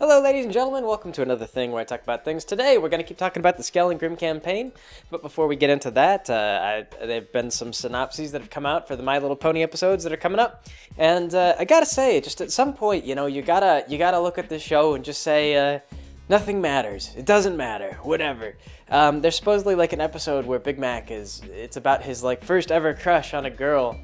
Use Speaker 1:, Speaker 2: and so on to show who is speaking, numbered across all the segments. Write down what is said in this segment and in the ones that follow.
Speaker 1: Hello, ladies and gentlemen. Welcome to another thing where I talk about things. Today, we're going to keep talking about the Skellingrim campaign. But before we get into that, there have been some synopses that have come out for the My Little Pony episodes that are coming up. And I gotta say, just at some point, you gotta look at this show and just say, nothing matters. It doesn't matter. Whatever. There's supposedly like an episode where Big Mac it's about his like first ever crush on a girl.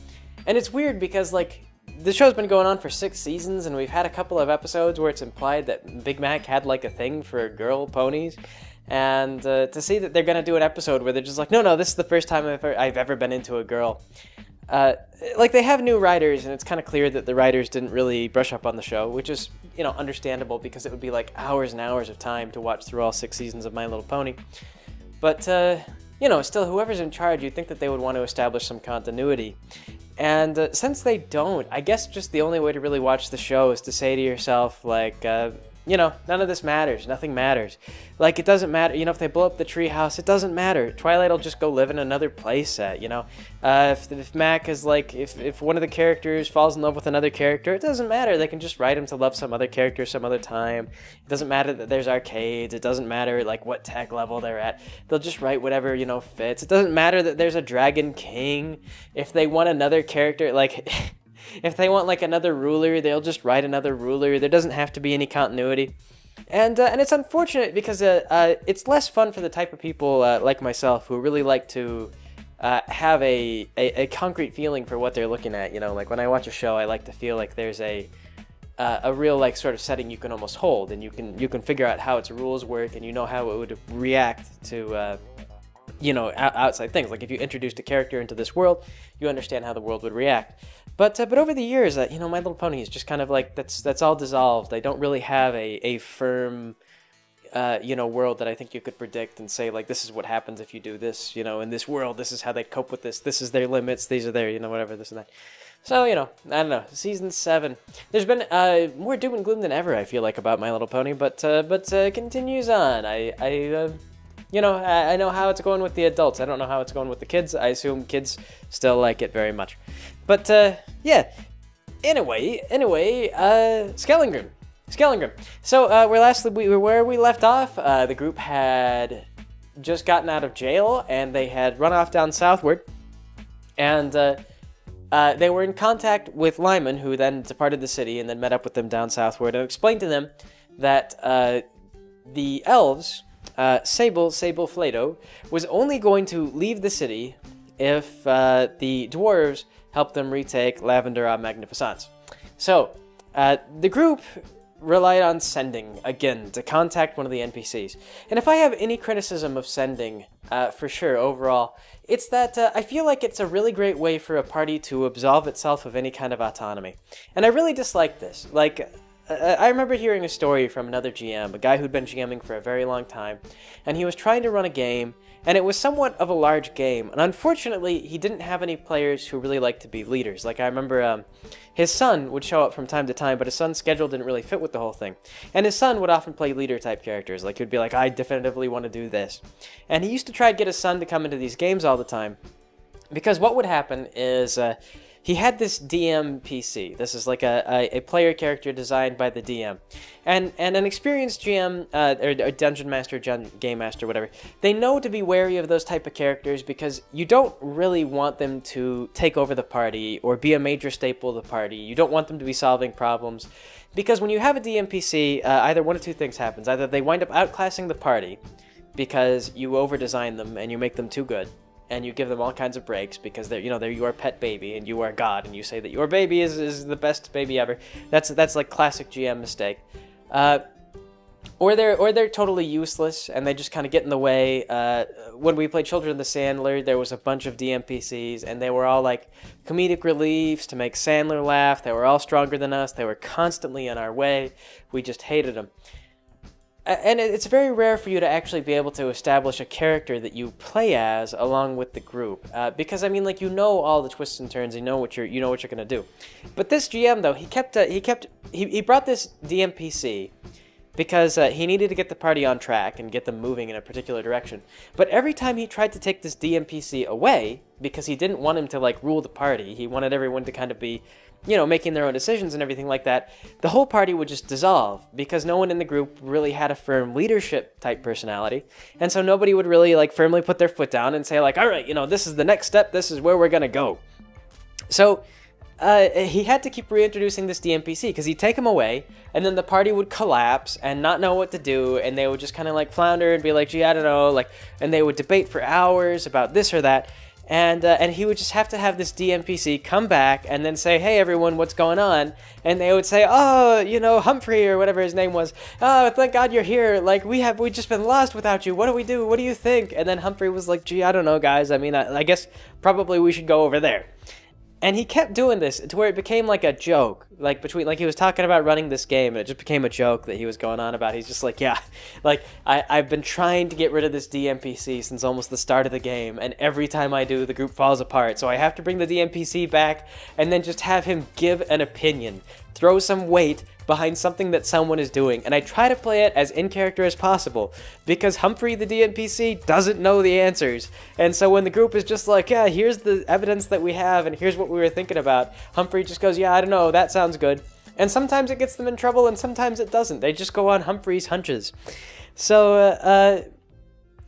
Speaker 1: And it's weird because like, the show's been going on for 6 seasons, and we've had a couple of episodes where it's implied that Big Mac had, like, a thing for girl ponies. And to see that they're going to do an episode where they're just like, no, this is the first time I've ever been into a girl. Like, they have new writers, and it's kind of clear that the writers didn't really brush up on the show, which is, understandable, because it would be, like, hours and hours of time to watch through all 6 seasons of My Little Pony. But, still, whoever's in charge, you'd think that they would want to establish some continuity. And since they don't, I guess just the only way to really watch the show is to say to yourself, like, none of this matters. Nothing matters. Like, it doesn't matter. If they blow up the treehouse, it doesn't matter. Twilight will just go live in another playset, If Mac is like, if one of the characters falls in love with another character, it doesn't matter. They can just write him to love some other character some other time. It doesn't matter that there's arcades. It doesn't matter, like, what tech level they're at. They'll just write whatever, fits. It doesn't matter that there's a Dragon King. If they want another character, like... If they want, like, another ruler, they'll just write another ruler. There doesn't have to be any continuity. And it's unfortunate because it's less fun for the type of people like myself who really like to have a concrete feeling for what they're looking at. Like, when I watch a show, I like to feel like there's a real, like, sort of setting you can almost hold. And you can figure out how its rules work, and how it would react to... outside things. Like, if you introduced a character into this world, you understand how the world would react. But over the years, My Little Pony is just kind of like, that's all dissolved. They don't really have a firm, world that I think you could predict and say, like, this is what happens if you do this, in this world, this is how they cope with this, this is their limits, these are their, whatever, this and that. So, I don't know, Season 7. There's been more doom and gloom than ever, I feel like, about My Little Pony, but continues on. I know how it's going with the adults. I don't know how it's going with the kids. I assume kids still like it very much. But, yeah. Anyway, Skellingrim. So, where we left off, the group had just gotten out of jail, and they had run off down southward. And, they were in contact with Lyman, who then departed the city and then met up with them down southward and explained to them that, the elves... Sable Flato was only going to leave the city if the dwarves helped them retake Lavender Magnificence. So, the group relied on sending, again, to contact one of the NPCs. And if I have any criticism of sending, for sure, overall, it's that I feel like it's a really great way for a party to absolve itself of any kind of autonomy. And I really dislike this. Like... I remember hearing a story from another GM, a guy who'd been GMing for a very long time, and he was trying to run a game, and it was somewhat of a large game, and unfortunately, he didn't have any players who really liked to be leaders. Like, I remember his son would show up from time to time, but his son's schedule didn't really fit with the whole thing, and his son would often play leader-type characters. Like, he'd be like, I definitively want to do this. And he used to try to get his son to come into these games all the time, because what would happen is... he had this DM PC. This is like a player character designed by the DM. And an experienced GM, or Dungeon Master, Game Master, whatever, they know to be wary of those type of characters because you don't really want them to take over the party or be a major staple of the party. You don't want them to be solving problems. Because when you have a DM PC, either one of two things happens. Either they wind up outclassing the party because you over-design them and you make them too good. And you give them all kinds of breaks because they're your pet baby and you are God and you say that your baby is the best baby ever. That's like classic GM mistake. Or they're totally useless and they just kind of get in the way. When we played Children of the Sandler, there was a bunch of DMPCs and they were all like comedic reliefs to make Sandler laugh. They were all stronger than us. They were constantly in our way. We just hated them. And it's very rare for you to actually be able to establish a character that you play as along with the group, because I mean, like, all the twists and turns, you know what you're gonna do. But this GM though, he brought this DMPC because he needed to get the party on track and get them moving in a particular direction. But every time he tried to take this DMPC away, because he didn't want him to like rule the party, he wanted everyone to kind of be making their own decisions and everything like that, the whole party would just dissolve because no one in the group really had a firm leadership type personality. And so nobody would really like firmly put their foot down and say like, all right, this is the next step. This is where we're going to go. So he had to keep reintroducing this DMPC because he'd take him away and then the party would collapse and not know what to do. And they would just kind of like flounder and be like, gee, I don't know. And they would debate for hours about this or that. And he would just have to have this DMPC come back and then say, hey, everyone, what's going on? And they would say, oh, Humphrey or whatever his name was. Oh, thank God you're here. Like, we've just been lost without you. What do we do? What do you think? And then Humphrey was like, gee, I don't know, guys. I mean, I guess probably we should go over there. And he kept doing this to where it became like a joke, like he was talking about running this game and it just became a joke that he was going on about. He's just like, yeah, like I've been trying to get rid of this DMPC since almost the start of the game. And every time I do, the group falls apart. So I have to bring the DMPC back and then just have him give an opinion, throw some weight behind something that someone is doing. And I try to play it as in character as possible because Humphrey, the DMPC, doesn't know the answers. And so when the group is just like, yeah, here's the evidence that we have and here's what we were thinking about, Humphrey just goes, yeah, I don't know, that sounds good. And sometimes it gets them in trouble and sometimes it doesn't. They just go on Humphrey's hunches. So,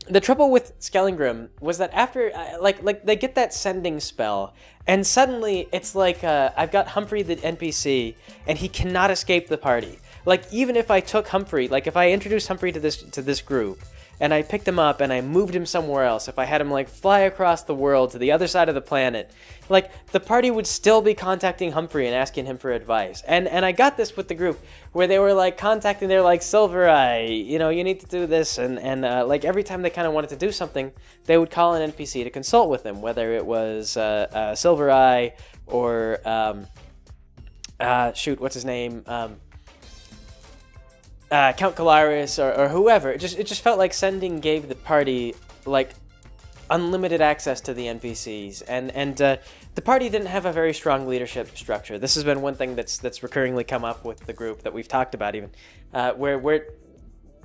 Speaker 1: the trouble with Skellingrim was that after, like they get that sending spell, and suddenly it's like, I've got Humphrey the NPC, and he cannot escape the party. Like, even if I took Humphrey, like if I introduced Humphrey to this group, and I picked him up and I moved him somewhere else, if I had him like fly across the world to the other side of the planet, like the party would still be contacting Humphrey and asking him for advice. And I got this with the group where they were like contacting, they're like, Silver Eye, you need to do this. And like every time they kind of wanted to do something, they would call an NPC to consult with them, whether it was Silver Eye or, what's his name? Count Calaris or whoever. It just felt like sending gave the party like unlimited access to the NPCs, and the party didn't have a very strong leadership structure. This has been one thing that's recurringly come up with the group that we've talked about, even where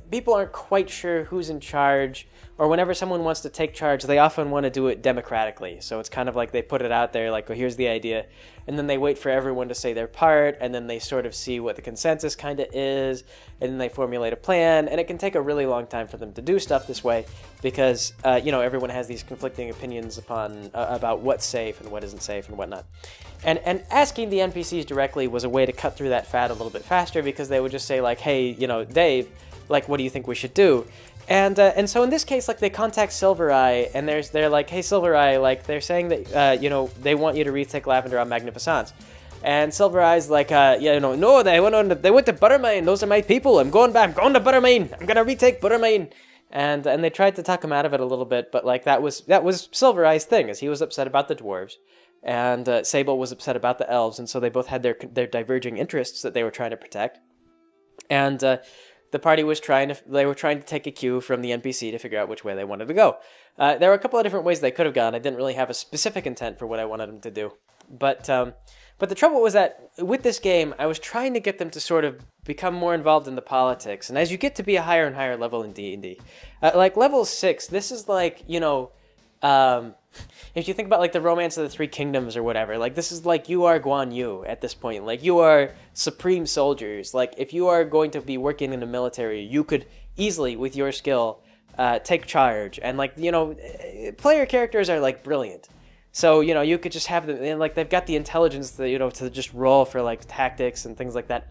Speaker 1: people aren't quite sure who's in charge, or whenever someone wants to take charge, they often want to do it democratically. So it's kind of like they put it out there, like, well, here's the idea, and then they wait for everyone to say their part, and then they sort of see what the consensus kind of is, and then they formulate a plan, and it can take a really long time for them to do stuff this way, because, everyone has these conflicting opinions about what's safe and what isn't safe and whatnot. And asking the NPCs directly was a way to cut through that fat a little bit faster, because they would just say, like, hey, Dave, like, what do you think we should do? And so in this case, like, they contact Silver Eye, and they're like, hey, Silver Eye, like, they're saying that, they want you to retake Lavender on Magnificence. And Silver Eye's like, no, they went to Buttermine. Those are my people. I'm going back. I'm going to Buttermine. I'm going to retake Buttermine. And they tried to talk him out of it a little bit, but, like, that was Silver Eye's thing, is he was upset about the Dwarves. And Sable was upset about the Elves, and so they both had their diverging interests that they were trying to protect. And the party was trying to take a cue from the NPC to figure out which way they wanted to go. There were a couple of different ways they could have gone. I didn't really have a specific intent for what I wanted them to do. But the trouble was that with this game, I was trying to get them to sort of become more involved in the politics. And as you get to be a higher and higher level in D&D, like level 6, this is like, if you think about like the Romance of the Three Kingdoms or whatever, like this is like you are Guan Yu at this point. Like you are supreme soldiers. Like if you are going to be working in the military, you could easily, with your skill, take charge. And like, player characters are like brilliant. So, you could just have them, and like they've got the intelligence that, to just roll for like tactics and things like that.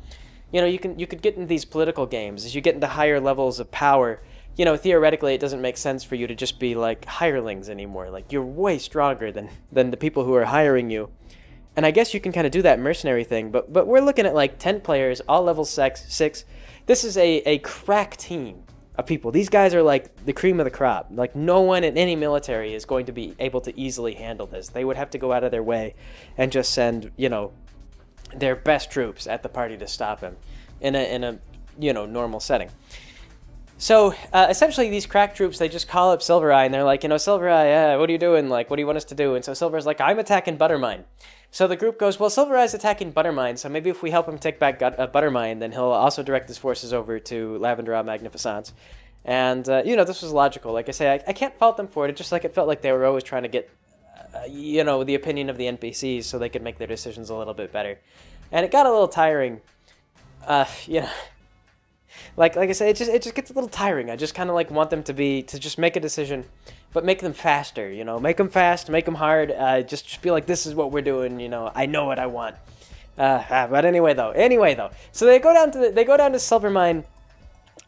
Speaker 1: You could get into these political games. As you get into higher levels of power, theoretically it doesn't make sense for you to just be like hirelings anymore. Like you're way stronger than the people who are hiring you. And I guess you can kind of do that mercenary thing, but we're looking at like 10 players, all level 6. This is a crack team of people. These guys are like the cream of the crop. Like no one in any military is going to be able to easily handle this. They would have to go out of their way and just send, their best troops at the party to stop him in a normal setting. So essentially these crack troops, they just call up Silver Eye and they're like, Silver Eye, what are you doing? Like, what do you want us to do? And so Silver's like, I'm attacking Buttermine. So the group goes, well, Silver Eye's attacking Buttermine, so maybe if we help him take back Buttermine, then he'll also direct his forces over to Lavender Magnificence. And, this was logical. Like I say, I can't fault them for it. It's just like it felt like they were always trying to get you know, the opinion of the NPCs so they could make their decisions a little bit better. And it got a little tiring. You know, like I said, it just gets a little tiring. I just kind of like want them to just make a decision, but make them faster. You know, make them fast, make them hard. Just be like, this is what we're doing. You know, I know what I want. But anyway though, so they go down to Silver Mine,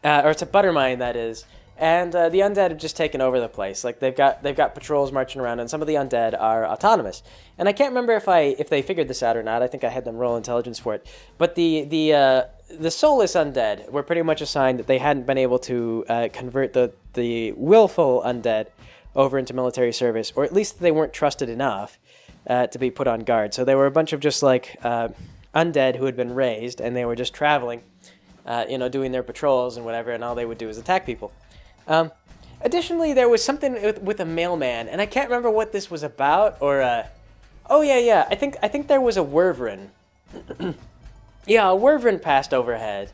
Speaker 1: or to Butter Mine, that is. And the undead have just taken over the place. Like they've got patrols marching around, and some of the undead are autonomous. And I can't remember if they figured this out or not. I think I had them roll intelligence for it. But the soulless undead were pretty much a sign that they hadn't been able to convert the willful undead over into military service, or at least they weren't trusted enough to be put on guard. So they were a bunch of just like undead who had been raised, and they were just traveling, you know, doing their patrols and whatever, and all they would do is attack people. Additionally, there was something with a mailman, and I can't remember what this was about, or, oh yeah, I think there was a wyvern. Yeah, a wyvern passed overhead,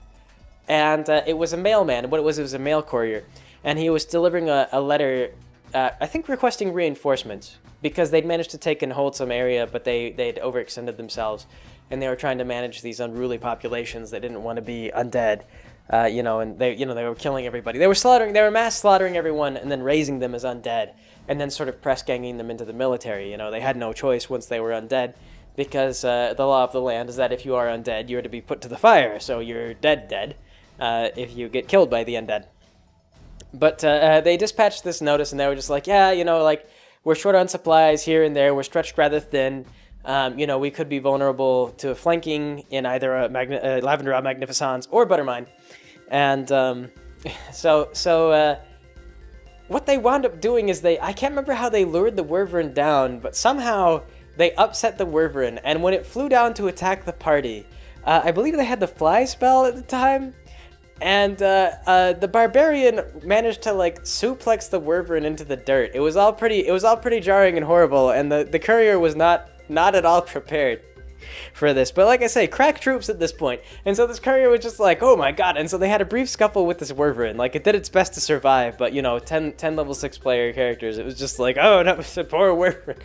Speaker 1: and it was a mailman. What it was a mail courier, and he was delivering a letter, I think requesting reinforcements, because they'd managed to take and hold some area, but they'd overextended themselves, and they were trying to manage these unruly populations that didn't want to be undead. You know, and they were killing everybody. They were mass slaughtering everyone and then raising them as undead, and then sort of press ganging them into the military. You know, they had no choice once they were undead, because the law of the land is that if you are undead, you are to be put to the fire. So you're dead if you get killed by the undead. But they dispatched this notice, and they were just like, yeah, you know, like we're short on supplies here and there. We're stretched rather thin. You know, we could be vulnerable to flanking in either a Lavender Rod Magnificence or Buttermine. And so what they wound up doing is I can't remember how they lured the wyvern down, but somehow they upset the wyvern, and when it flew down to attack the party, I believe they had the fly spell at the time, and the barbarian managed to like suplex the wyvern into the dirt. It was all pretty jarring and horrible, and the courier was not at all prepared for this. But like I say, crack troops at this point. And so this courier was just like, oh my god. And so they had a brief scuffle with this wyvern. Like, it did its best to survive, but, you know, 10 level 6 player characters, it was just like, oh, no, it's a poor wyvern.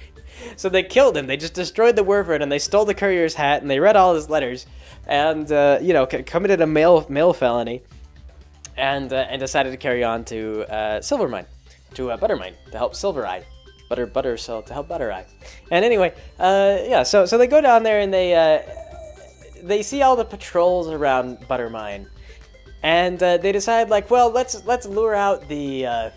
Speaker 1: So they killed him. They just destroyed the wyvern, and they stole the courier's hat, and they read all his letters, and, you know, committed a mail felony, and decided to carry on to Silvermine, to Buttermine, to help Silvereye. Butter cell to help Butter Eye. And anyway, yeah, so they go down there, and they see all the patrols around Buttermine, and they decide, like, well, let's lure out the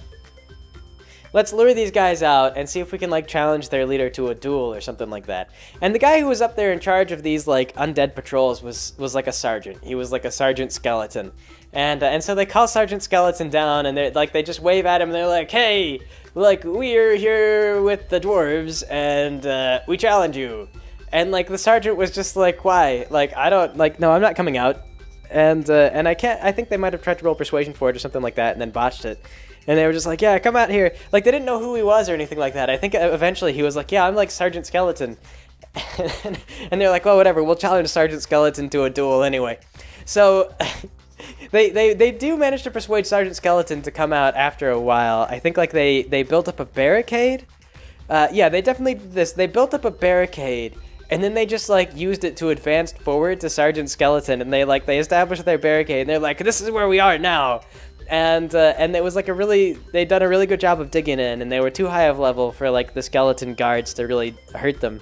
Speaker 1: let's lure these guys out and see if we can like challenge their leader to a duel or something like that. And the guy who was up there in charge of these like undead patrols was like a sergeant. He was like a Sergeant Skeleton. And so they call Sergeant Skeleton down, and they just wave at him, and they're like, hey, like, we're here with the dwarves, and we challenge you. And like the sergeant was just like, why? Like, I don't, like, no, I'm not coming out. And I think they might have tried to roll persuasion for it or something like that, and then botched it. And they were just like, yeah, come out here. Like, they didn't know who he was or anything like that. I think eventually he was like, yeah, I'm like Sergeant Skeleton. And they're like, well, whatever, we'll challenge Sergeant Skeleton to a duel anyway. So they do manage to persuade Sergeant Skeleton to come out after a while. I think like they built up a barricade. Yeah, they definitely did this. They built up a barricade, and then they just like used it to advance forward to Sergeant Skeleton, and they established their barricade, and they're like, this is where we are now. And it was like they'd done a really good job of digging in, and they were too high of level for like the skeleton guards to really hurt them.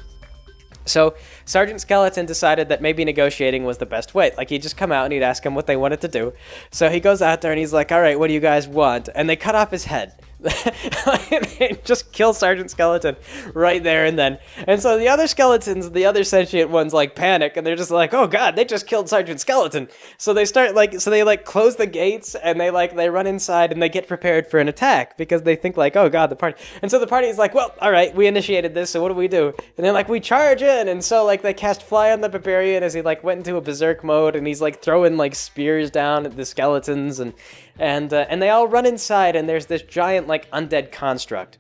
Speaker 1: So Sergeant Skeleton decided that maybe negotiating was the best way. Like, he'd just come out and he'd ask them what they wanted to do. So he goes out there and he's like, all right, what do you guys want? And they cut off his head. They just kill Sergeant Skeleton right there and then. And so the other skeletons, the other sentient ones, like, panic, and they're just like, oh god, they just killed Sergeant Skeleton. So they start they close the gates, and they run inside, and they get prepared for an attack because they think like, oh god, the party. And so the party is like, well, all right, we initiated this, so what do we do? And they're like, we charge in. And so like they cast Fly on the Barbarian as he like went into a berserk mode, and he's like throwing like spears down at the skeletons, and they all run inside, and there's this giant like undead construct.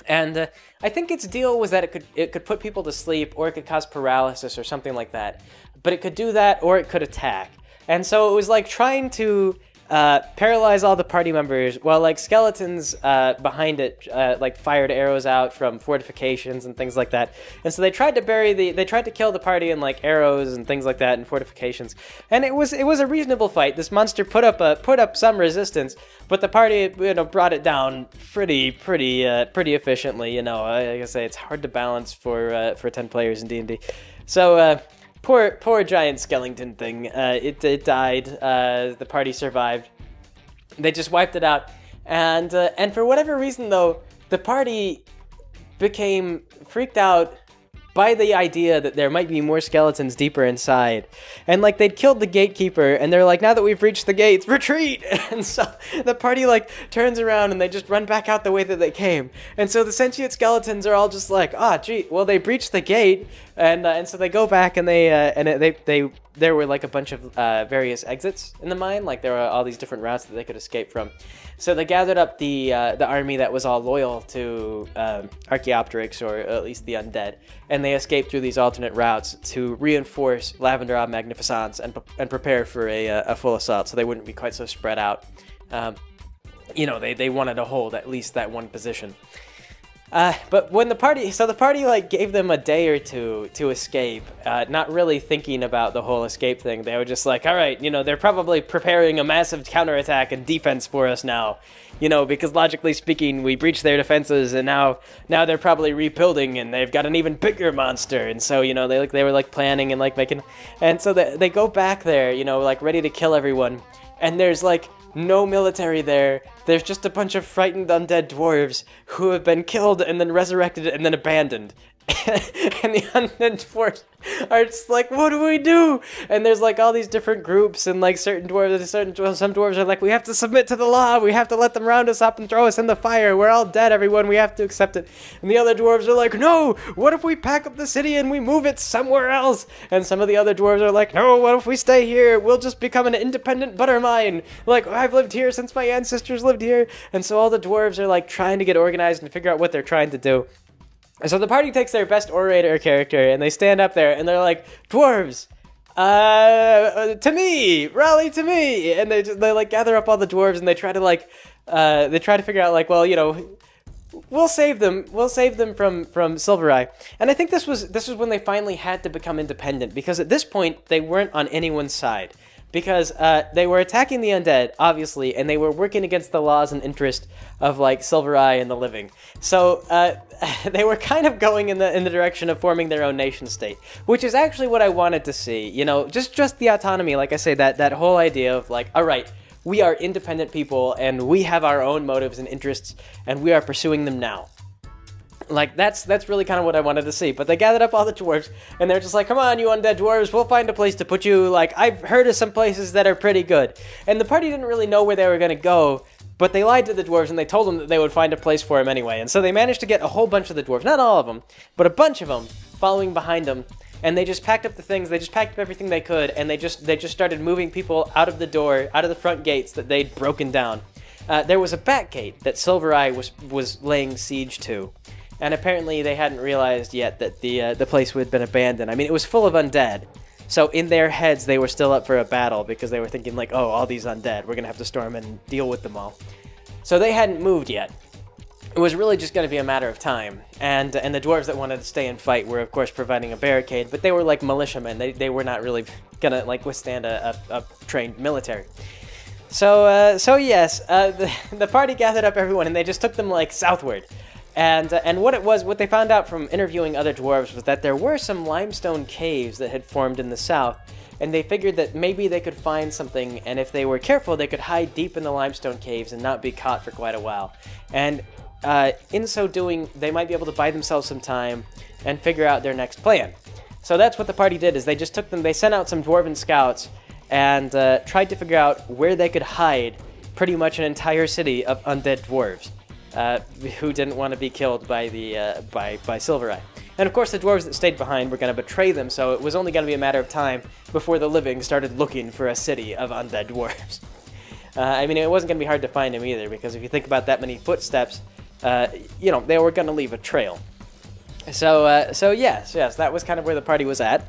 Speaker 1: And I think its deal was that it could put people to sleep, or it could cause paralysis or something like that. But it could do that, or it could attack. And so it was like trying to paralyze all the party members, while like skeletons behind it like fired arrows out from fortifications and things like that. And so they tried to kill the party in like arrows and things like that and fortifications. And it was a reasonable fight. This monster put up some resistance, but the party brought it down pretty efficiently. Like I say, it's hard to balance for 10 players in D&D. So poor giant skeleton thing. It died. The party survived. They just wiped it out, and for whatever reason though, the party became freaked out by the idea that there might be more skeletons deeper inside. And like they'd killed the gatekeeper, and they're like, now that we've reached the gates, retreat! And so the party like turns around and they just run back out the way that they came. And so the sentient skeletons are all just like, gee, well they breached the gate, and so they go back and there were like a bunch of various exits in the mine. Like there were all these different routes that they could escape from. So they gathered up the army that was all loyal to Archaeopteryx, or at least the undead, and they escaped through these alternate routes to reinforce Lavender Ob Magnificence and prepare for a full assault, so they wouldn't be quite so spread out. They wanted to hold at least that one position. But when the party like gave them a day or two to escape, not really thinking about the whole escape thing. They were just like, all right, they're probably preparing a massive counterattack and defense for us now, because logically speaking, we breached their defenses, and now they're probably rebuilding, and they've got an even bigger monster. And so, they were like planning and like making, and so they go back there, like ready to kill everyone, and there's like no military there. There's just a bunch of frightened undead dwarves who have been killed and then resurrected and then abandoned. And the undead dwarves are just like, what do we do? And there's like all these different groups, and like some dwarves are like, we have to submit to the law, we have to let them round us up and throw us in the fire, we're all dead, everyone, we have to accept it. And the other dwarves are like, no, what if we pack up the city and we move it somewhere else? And some of the other dwarves are like, no, what if we stay here, we'll just become an independent butter mine, like I've lived here since my ancestors lived here. And so all the dwarves are like trying to get organized and figure out what they're trying to do. So the party takes their best orator character, and they stand up there, and they're like, dwarves, to me, rally to me, and they like gather up all the dwarves, and they try to figure out like, well, we'll save them from Silvereye. And I think this was when they finally had to become independent, because at this point they weren't on anyone's side. Because they were attacking the undead, obviously, and they were working against the laws and interest of like Silvereye and the living. So they were kind of going in the direction of forming their own nation state, which is actually what I wanted to see. Just the autonomy, like I say, that whole idea of like, all right, we are independent people, and we have our own motives and interests, and we are pursuing them now. Like, that's really kind of what I wanted to see. But they gathered up all the dwarves, and they're just like, come on, you undead dwarves, we'll find a place to put you. Like, I've heard of some places that are pretty good. And the party didn't really know where they were going to go, but they lied to the dwarves, and they told them that they would find a place for him anyway. And so they managed to get a whole bunch of the dwarves, not all of them, but a bunch of them, following behind them. And they just packed up the things, they just packed up everything they could, and they just started moving people out of the door, out of the front gates that they'd broken down. There was a back gate that Silvereye was laying siege to. And apparently they hadn't realized yet that the place had been abandoned. I mean, it was full of undead. So in their heads, they were still up for a battle, because they were thinking like, oh, all these undead, we're going to have to storm and deal with them all. So they hadn't moved yet. It was really just going to be a matter of time. And the dwarves that wanted to stay and fight were, of course, providing a barricade, but they were like militiamen. They were not really going to like withstand a trained military. So yes, the party gathered up everyone, and they just took them like southward. And what they found out from interviewing other dwarves was that there were some limestone caves that had formed in the south, and they figured that maybe they could find something, and if they were careful, they could hide deep in the limestone caves and not be caught for quite a while. And in so doing, they might be able to buy themselves some time and figure out their next plan. So that's what the party did, is they just they sent out some dwarven scouts and tried to figure out where they could hide pretty much an entire city of undead dwarves. Who didn't want to be killed by by Silvereye. And of course the dwarves that stayed behind were going to betray them, so it was only going to be a matter of time before the living started looking for a city of undead dwarves. I mean, it wasn't going to be hard to find them either, because if you think about that many footsteps, they were going to leave a trail. So yes, that was kind of where the party was at.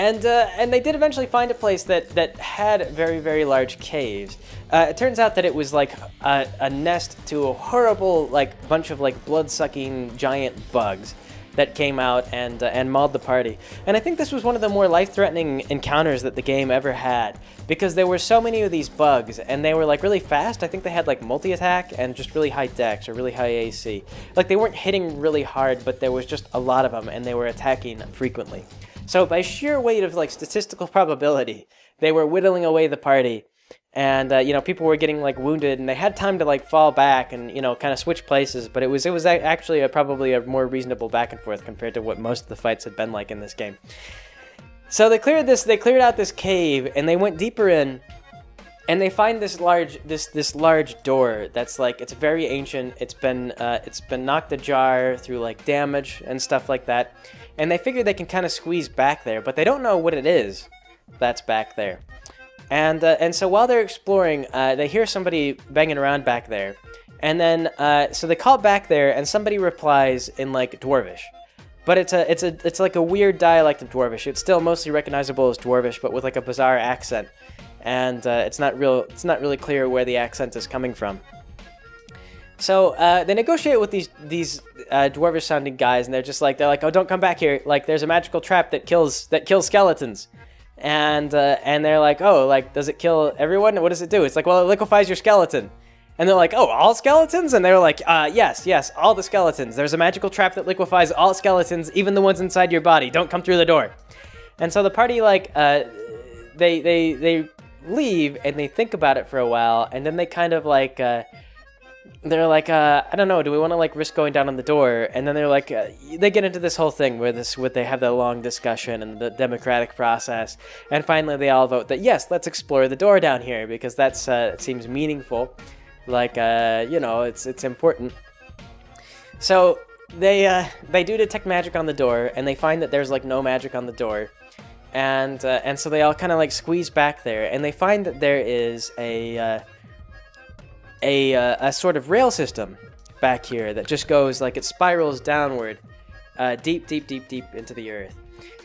Speaker 1: And they did eventually find a place that had very, very large caves. It turns out that it was like a nest to a horrible like bunch of like blood-sucking giant bugs that came out and mauled the party. And I think this was one of the more life-threatening encounters that the game ever had, because there were so many of these bugs, and they were like really fast. I think they had like multi-attack and just really high dex or really high AC. Like they weren't hitting really hard, but there was just a lot of them, and they were attacking frequently. So by sheer weight of like statistical probability, they were whittling away the party. And, you know, people were getting, like, wounded, and they had time to, like, fall back and, you know, kind of switch places, but it was actually probably a more reasonable back and forth compared to what most of the fights had been like in this game. So they cleared out this cave, and they went deeper in, and they find this large door that's, like, it's very ancient. It's been knocked ajar through, like, damage and stuff like that, and they figure they can kind of squeeze back there, but they don't know what it is that's back there. And so while they're exploring, they hear somebody banging around back there, and then so they call back there, and somebody replies in like Dwarvish, but it's like a weird dialect of Dwarvish. It's still mostly recognizable as Dwarvish, but with like a bizarre accent, and it's not really clear where the accent is coming from. So they negotiate with these Dwarvish sounding guys, and they're like, oh, don't come back here. Like there's a magical trap that kills skeletons. And they're like, oh, like, does it kill everyone? What does it do? It's like, well, it liquefies your skeleton. And they're like, oh, all skeletons? And they're like, yes, all the skeletons. There's a magical trap that liquefies all skeletons, even the ones inside your body. Don't come through the door. And so the party, like, they leave, and they think about it for a while, and then they kind of, like, they're like, I don't know, do we want to, like, risk going down on the door? And then they're like, they get into this whole thing where they have the long discussion and the democratic process, and finally they all vote that, yes, let's explore the door down here, because that's, it seems meaningful, like, you know, it's important. So, they do detect magic on the door, and they find that there's, like, no magic on the door, and so they all kind of, like, squeeze back there, and they find that there is a sort of rail system back here that just goes, like, it spirals downward deep into the earth.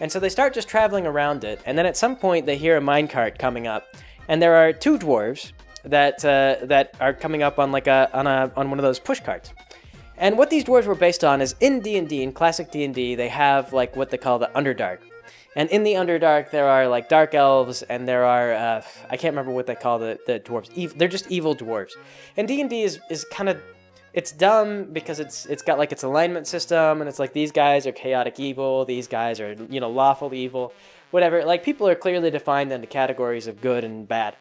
Speaker 1: And so they start just traveling around it, and then at some point they hear a minecart coming up, and there are two dwarves that are coming up on like on one of those push carts. And what these dwarves were based on is in D&D, in classic D&D, they have like what they call the Underdark. And in the Underdark, there are, like, dark elves, and there are, I can't remember what they call the dwarves. They're just evil dwarves. And D&D is kind of, it's dumb because it's got, like, its alignment system, and it's like, these guys are chaotic evil, these guys are, you know, lawful evil, whatever. Like, people are clearly defined into categories of good and bad.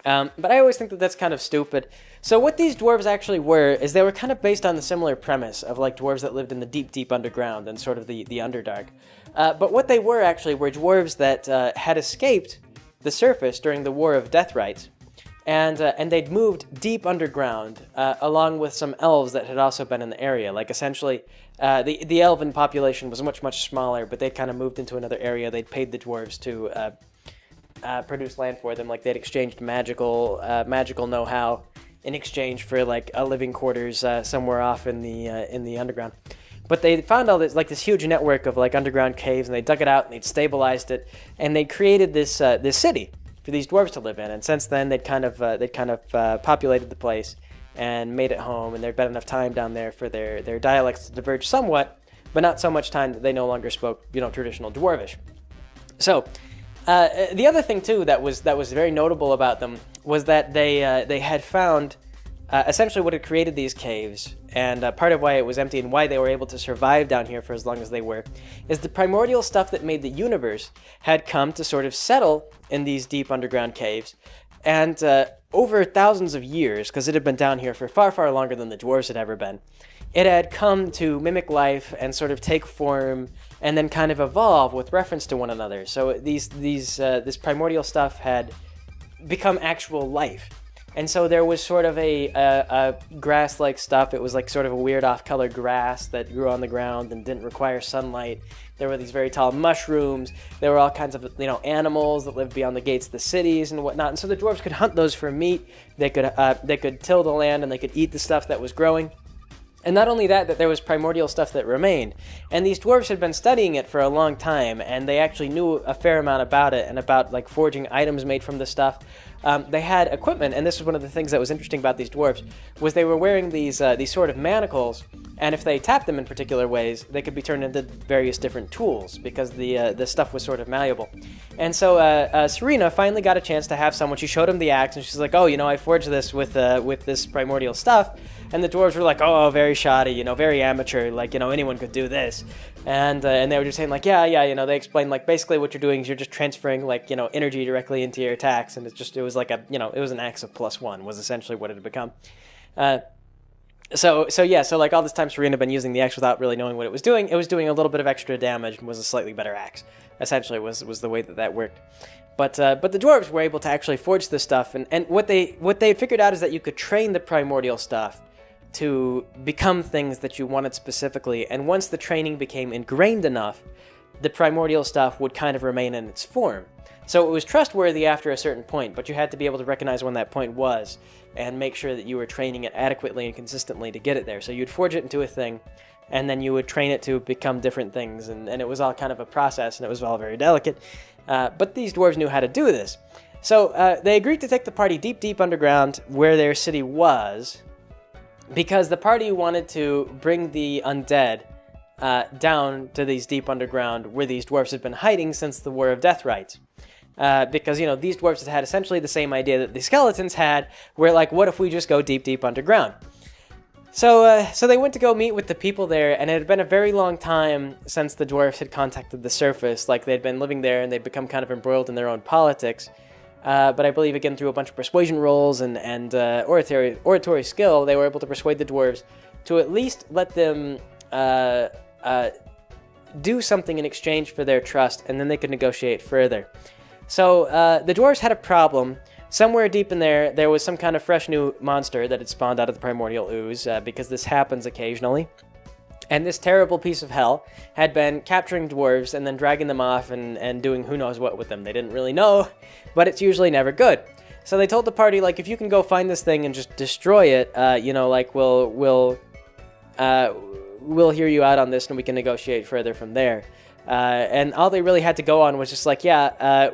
Speaker 1: But I always think that that's kind of stupid. So what these dwarves actually were is they were kind of based on the similar premise of like dwarves that lived in the deep underground and sort of the Underdark. But what they were actually were dwarves that had escaped the surface during the War of Deathright, and they'd moved deep underground along with some elves that had also been in the area. Like essentially, the elven population was much smaller, but they'd kind of moved into another area. They'd paid the dwarves to produce land for them. Like they'd exchanged magical know-how in exchange for like a living quarters somewhere off in the underground. But they found all this like this huge network of like underground caves, and they dug it out and they'd stabilized it, and they created this city for these dwarves to live in. And since then, they'd kind of populated the place and made it home, and there'd been enough time down there for their dialects to diverge somewhat, but not so much time that they no longer spoke, you know, traditional Dwarvish. So the other thing too that was very notable about them was that they had found essentially what had created these caves, and part of why it was empty and why they were able to survive down here for as long as they were, is the primordial stuff that made the universe had come to sort of settle in these deep underground caves, and over thousands of years, because it had been down here for far longer than the dwarves had ever been, it had come to mimic life and sort of take form and then kind of evolve with reference to one another. So this primordial stuff had become actual life. And so there was sort of a grass-like stuff. It was like sort of a weird off-color grass that grew on the ground and didn't require sunlight. There were these very tall mushrooms. There were all kinds of, you know, animals that lived beyond the gates of the cities and whatnot. And so the dwarves could hunt those for meat. They could till the land, and they could eat the stuff that was growing. And not only that, that there was primordial stuff that remained. And these dwarves had been studying it for a long time, and they actually knew a fair amount about it and about like forging items made from this stuff. They had equipment, and this was one of the things that was interesting about these dwarves, was they were wearing these sort of manacles, and if they tapped them in particular ways, they could be turned into various different tools, because the stuff was sort of malleable. And so Serena finally got a chance to have someone. She showed him the axe, and she's like, oh, you know, I forged this with this primordial stuff. And the dwarves were like, oh, very shoddy, you know, very amateur, like, you know, anyone could do this. And they were just saying, like, yeah, you know, they explained, like, basically what you're doing is you're just transferring, like, you know, energy directly into your attacks, and it was like it was an axe of +1, was essentially what it had become. So like all this time Serena had been using the axe without really knowing what it was doing. It was doing a little bit of extra damage and was a slightly better axe. Essentially was the way that worked. But the dwarves were able to actually forge this stuff, and what they had figured out is that you could train the primordial stuff to become things that you wanted specifically, and once the training became ingrained enough, the primordial stuff would kind of remain in its form. So it was trustworthy after a certain point, but you had to be able to recognize when that point was and make sure that you were training it adequately and consistently to get it there. So you'd forge it into a thing, and then you would train it to become different things, and it was all kind of a process, and it was all very delicate. But these dwarves knew how to do this. So they agreed to take the party deep, deep underground where their city was, because the party wanted to bring the undead down to these deep underground where these dwarves had been hiding since the War of Death Rites. Because, you know, these dwarves had essentially the same idea that the skeletons had, where, like, what if we just go deep, deep underground? So they went to go meet with the people there, and it had been a very long time since the dwarves had contacted the surface. Like, they'd been living there, and they'd become kind of embroiled in their own politics. But I believe, again, through a bunch of persuasion rolls and oratory skill, they were able to persuade the dwarves to at least let them do something in exchange for their trust, and then they could negotiate further. So the dwarves had a problem. Somewhere deep in there was some kind of fresh new monster that had spawned out of the primordial ooze, because this happens occasionally. And this terrible piece of hell had been capturing dwarves and then dragging them off and doing who knows what with them. They didn't really know, but it's usually never good. So they told the party, like, if you can go find this thing and just destroy it, you know, like, we'll hear you out on this and we can negotiate further from there. And all they really had to go on was just like,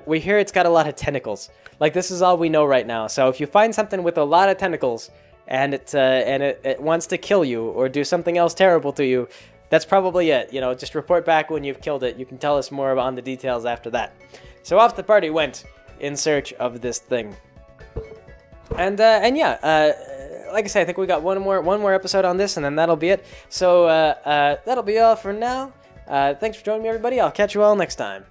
Speaker 1: we hear it's got a lot of tentacles. Like, this is all we know right now. So if you find something with a lot of tentacles, and it wants to kill you or do something else terrible to you, that's probably it. You know, just report back when you've killed it. You can tell us more on the details after that. So off the party went in search of this thing. And yeah, like I said, I think we got one more episode on this, and then that'll be it. So that'll be all for now. Thanks for joining me, everybody. I'll catch you all next time.